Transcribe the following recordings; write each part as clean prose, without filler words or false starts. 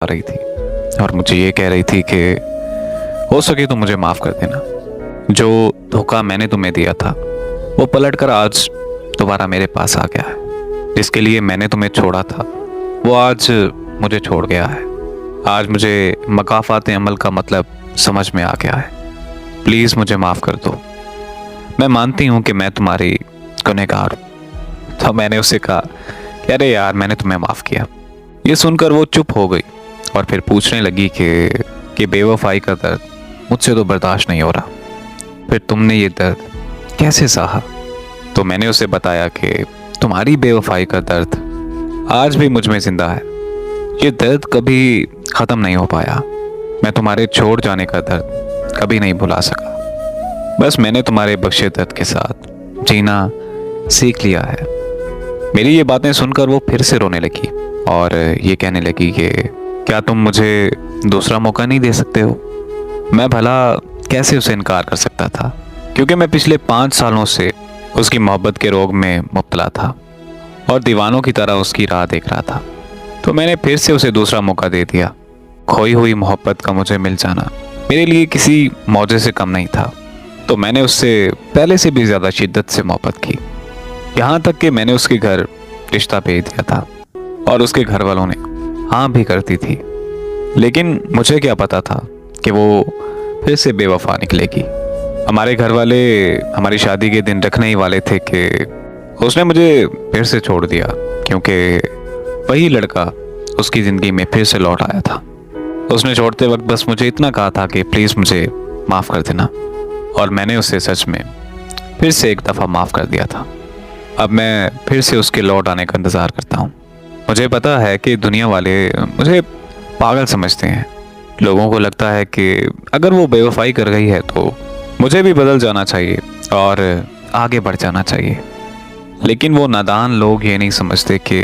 आ रही थी और मुझे ये कह रही थी कि हो सके तो मुझे माफ़ कर देना। जो धोखा मैंने तुम्हें दिया था वो पलटकर आज दोबारा मेरे पास आ गया है। जिसके लिए मैंने तुम्हें छोड़ा था वो आज मुझे छोड़ गया है। आज मुझे मकाफ़ात अमल का मतलब समझ में आ गया है। प्लीज़ मुझे माफ़ कर दो। मैं मानती हूँ कि मैं तुम्हारी गुनहगार हूँ। तो मैंने उससे कहा कि अरे यार, मैंने तुम्हें माफ़ किया। ये सुनकर वो चुप हो गई और फिर पूछने लगी कि बेवफाई का दर्द मुझसे तो बर्दाश्त नहीं हो रहा। फिर तुमने ये दर्द कैसे सहा? तो मैंने उसे बताया कि तुम्हारी बेवफाई का दर्द आज भी मुझ में जिंदा है। ये दर्द कभी ख़त्म नहीं हो पाया। मैं तुम्हारे छोड़ जाने का दर्द कभी नहीं भुला सका। बस मैंने तुम्हारे बख्शे दर्द के साथ जीना सीख लिया है। मेरी ये बातें सुनकर वो फिर से रोने लगी और ये कहने लगी कि क्या तुम मुझे दूसरा मौका नहीं दे सकते हो? मैं भला कैसे उसे इनकार कर सकता था, क्योंकि मैं पिछले 5 सालों से उसकी मोहब्बत के रोग में मुब्तला था और दीवानों की तरह उसकी राह देख रहा था। तो मैंने फिर से उसे दूसरा मौका दे दिया। खोई हुई मोहब्बत का मुझे मिल जाना मेरे लिए किसी मौजे से कम नहीं था। तो मैंने उससे पहले से भी ज़्यादा शिद्दत से मोहब्बत की, यहाँ तक कि मैंने उसके घर रिश्ता भेज दिया था और उसके घर वालों ने हाँ भी करती थी। लेकिन मुझे क्या पता था कि वो फिर से बेवफा निकलेगी। हमारे घर वाले हमारी शादी के दिन रखने ही वाले थे कि उसने मुझे फिर से छोड़ दिया, क्योंकि वही लड़का उसकी ज़िंदगी में फिर से लौट आया था। उसने छोड़ते वक्त बस मुझे इतना कहा था कि प्लीज़ मुझे माफ़ कर देना, और मैंने उसे सच में फिर से एक दफ़ा माफ़ कर दिया था। अब मैं फिर से उसके लौट आने का इंतज़ार करता हूँ। मुझे पता है कि दुनिया वाले मुझे पागल समझते हैं। लोगों को लगता है कि अगर वो बेवफाई कर गई है तो मुझे भी बदल जाना चाहिए और आगे बढ़ जाना चाहिए। लेकिन वो नादान लोग ये नहीं समझते कि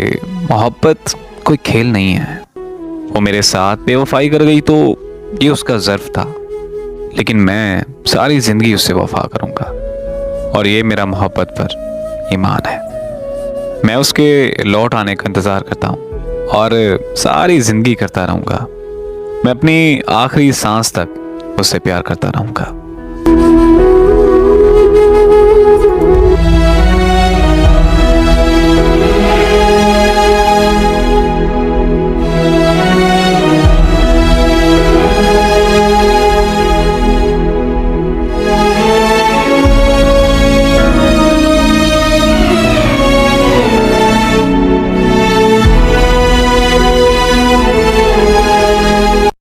मोहब्बत कोई खेल नहीं है। वो मेरे साथ बेवफाई कर गई तो ये उसका ज़र्फ था, लेकिन मैं सारी ज़िंदगी उससे वफा करूँगा और ये मेरा मोहब्बत पर ईमान है। मैं उसके लौट आने का इंतज़ार करता हूँ और सारी ज़िंदगी करता रहूँगा। मैं अपनी आखिरी सांस तक उससे प्यार करता रहूँगा।